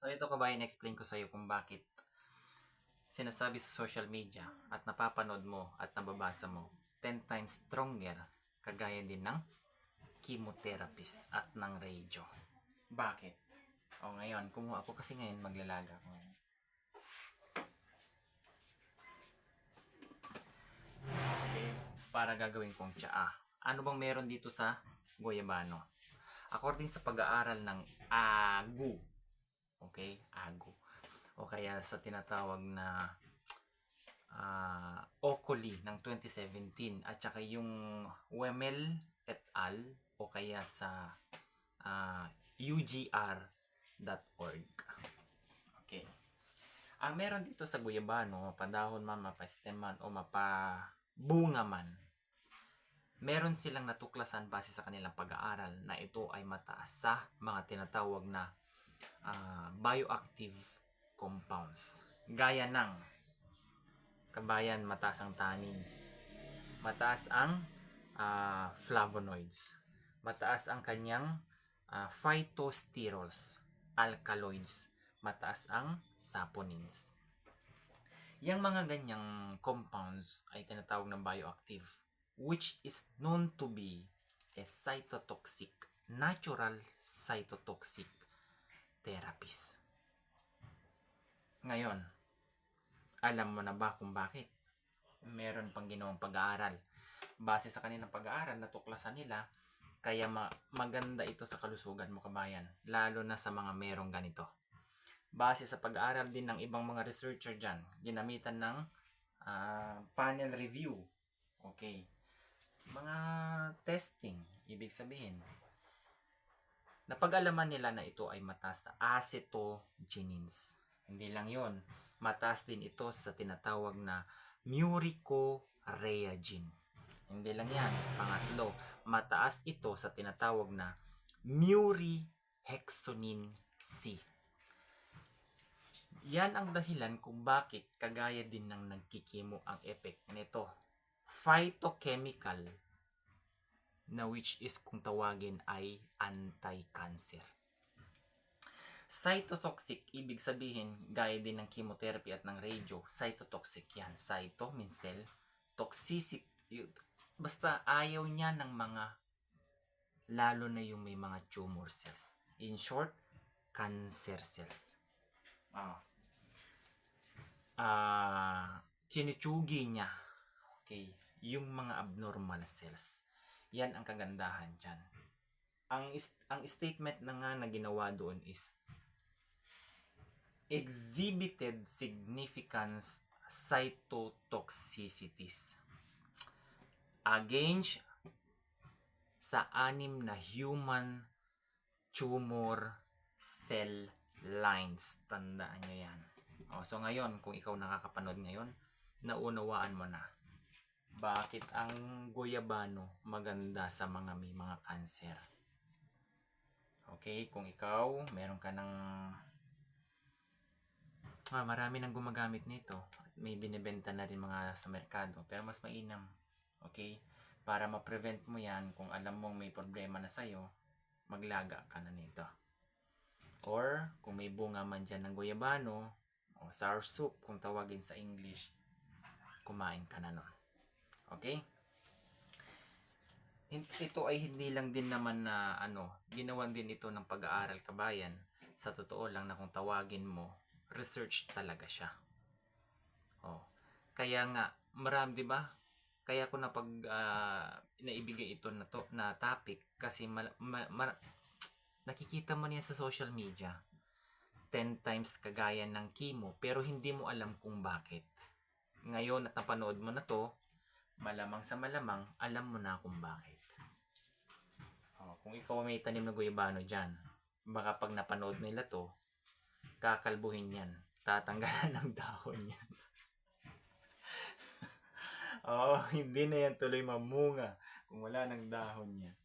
So ito kabayan, explain ko sa iyo kung bakit sinasabi sa social media at napapanood mo at nababasa mo 10 times stronger kagaya din ng chemotherapist at ng radyo. Bakit? O ngayon, kumuha ako kasi ngayon maglalaga ako. Okay, para gagawin kong tsaa. Ano bang meron dito sa Goyabano? According sa pag-aaral ng AGU, okay, AGU, o kaya sa tinatawag na Oculi ng 2017 at saka yung Wemel et al. O kaya sa ugr.org. Okay. Ang meron dito sa guyabano, mapadahon man, mapastem man, o mapabunga man, meron silang natuklasan base sa kanilang pag-aaral na ito ay mataas sa mga tinatawag na bioactive compounds. Gaya ng kabayan, mataas ang tannins, mataas ang flavonoids, mataas ang kanyang phytosterols, alkaloids, mataas ang saponins. Yang mga ganyang compounds ay tinatawag ng bioactive, which is known to be a cytotoxic, natural cytotoxic therapies. Ngayon, alam mo na ba kung bakit? Meron pang ginawang pag-aaral. Base sa kanilang pag-aaral, natuklasan nila, kaya maganda ito sa kalusugan mo kabayan, lalo na sa mga merong ganito. Base sa pag-aaral din ng ibang mga researcher dyan, ginamitan ng panel review. Okay. Mga testing, ibig sabihin, napag-alaman nila na ito ay mataas sa acetogenins. Hindi lang yon, mataas din ito sa tinatawag na muricoreagin. Hindi lang yan. Pangatlo, mataas ito sa tinatawag na murihexonin C. Yan ang dahilan kung bakit kagaya din ng nagkikimo ang effect nito. Phytochemical na which is kung tawagin ay anti-cancer. Cytotoxic, ibig sabihin, gaya din ng chemotherapy at ng radyo, cytotoxic yan. Cyto means cell, toxic, basta ayaw niya ng mga, lalo na yung may mga tumor cells. In short, cancer cells. Sinitsugi niya, okay, yung mga abnormal cells. Yan ang kagandahan dyan. Ang statement na nga na ginawa doon is exhibited significant cytotoxicities against sa 6 na human tumor cell lines. Tandaan nyo yan. So ngayon, kung ikaw nakakapanood ngayon, naunawaan mo na bakit ang goyabano maganda sa mga may mga cancer. Okay, kung ikaw meron ka ng marami nang gumagamit nito, may binibenta na rin mga sa merkado, pero mas mainam, okay, para ma-prevent mo yan. Kung alam mong may problema na sa'yo, maglaga ka na nito. Or kung may bunga man dyan ng goyabano o sour soup kung tawagin sa English, kumain ka na nun. Okay? Ito ay hindi lang din naman na ginawan din ito ng pag-aaral kabayan. Sa totoo lang na kung tawagin mo, research talaga siya. Kaya nga marami, 'di ba? Kaya ko naibigay ito na topic kasi nakikita mo niya sa social media 10 times kagaya ng chemo, pero hindi mo alam kung bakit. Ngayon at napanood mo na to, malamang sa malamang alam mo na kung bakit. Kung ikaw may tanim na guyabano dyan, baka pag napanood nila to, kakalbuhin yan, tatanggalan ng dahon yan. Hindi na yan tuloy mamunga kung wala ng dahon yan.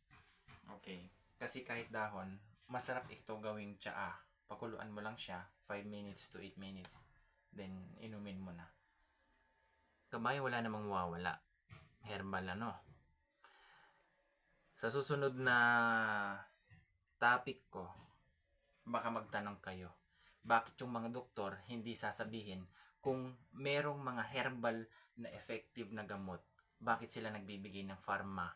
Okay, kasi kahit dahon, masarap ito gawing tsaa. Pakuluan mo lang siya 5 minutes to 8 minutes, then inumin mo na. Kabayan, wala namang mawawala. Herbal Sa susunod na topic ko, baka magtanong kayo, Bakit yung mga doktor hindi sasabihin kung merong mga herbal na effective na gamot, bakit sila nagbibigay ng pharma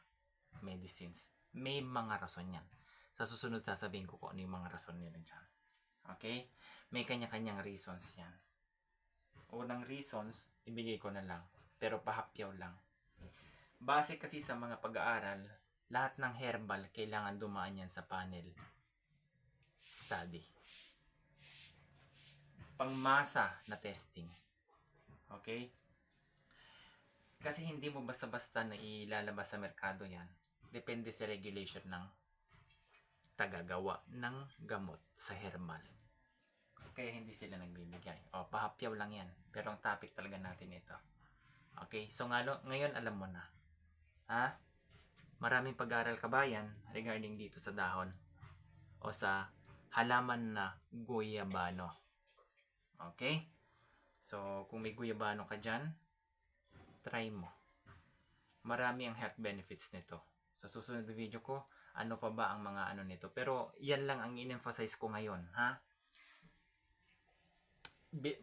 medicines? May mga rason yan. Sa susunod sasabihin ko kung ano yung mga rason nila dyan. Okay? May kanya-kanyang reasons yan. Unang reasons, ibigay ko na lang. Pero pahapyaw lang. Base kasi sa mga pag-aaral, lahat ng herbal kailangan dumaan yan sa panel study. Pangmasa na testing. Okay? Kasi hindi mo basta-basta na ilalabas sa merkado yan. Depende sa regulation ng tagagawa ng gamot sa herbal. Kaya hindi sila nagbibigay. O, pahapyaw lang yan. Pero ang topic talaga natin ito. Okay? So, ngayon alam mo na. Ha? Maraming pag-aaral kabayan regarding dito sa dahon o sa halaman na guyabano. Okay? So, kung may guyabano ka dyan, try mo. Marami ang health benefits nito. Sa susunod na video ko, ano pa ba ang mga ano nito. Pero, yan lang ang in-emphasize ko ngayon. Ha?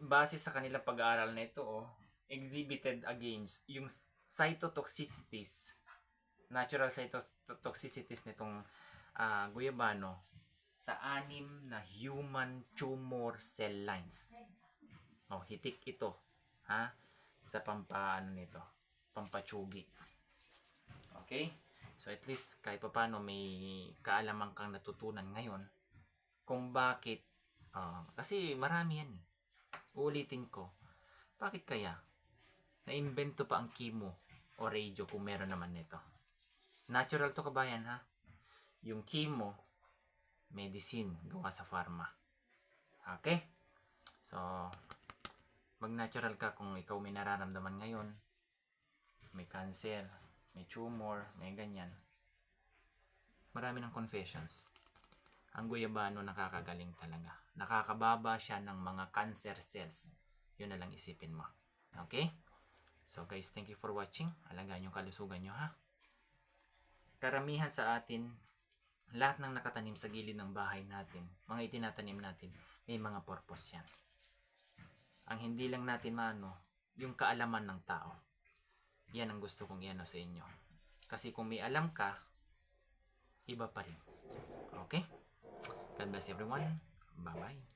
Base sa kanilang pag-aaral na ito, exhibited against yung cytotoxicities, natural cytotoxicities nitong guyabano sa 6 na human tumor cell lines. Hitik ito, ha? Sa pampaano nito, pampatsugi. Okay? So at least kahit paano may kaalaman kang natutunan ngayon kung bakit kasi marami yan eh. Uulitin ko. Bakit kaya naimbento pa ang chemo o radio kung meron naman nito? Natural to kabayan ha. Yung chemo, medicine gawa sa pharma. Okay? So, mag-natural ka kung ikaw may nararamdaman ngayon. May cancer, may tumor, may ganyan. Marami ng confessions. Ang guyabano nakakagaling talaga. Nakakababa siya ng mga cancer cells. Yun na lang isipin mo. Okay? So guys, thank you for watching. Alagaan yung kalusugan nyo ha. Karamihan sa atin, lahat ng nakatanim sa gilid ng bahay natin, mga itinatanim natin, may mga purpose yan. Ang hindi lang natin yung kaalaman ng tao. Yan ang gusto kong iano sa inyo. Kasi kung may alam ka, iba pa rin. Okay? God bless everyone. Bye-bye.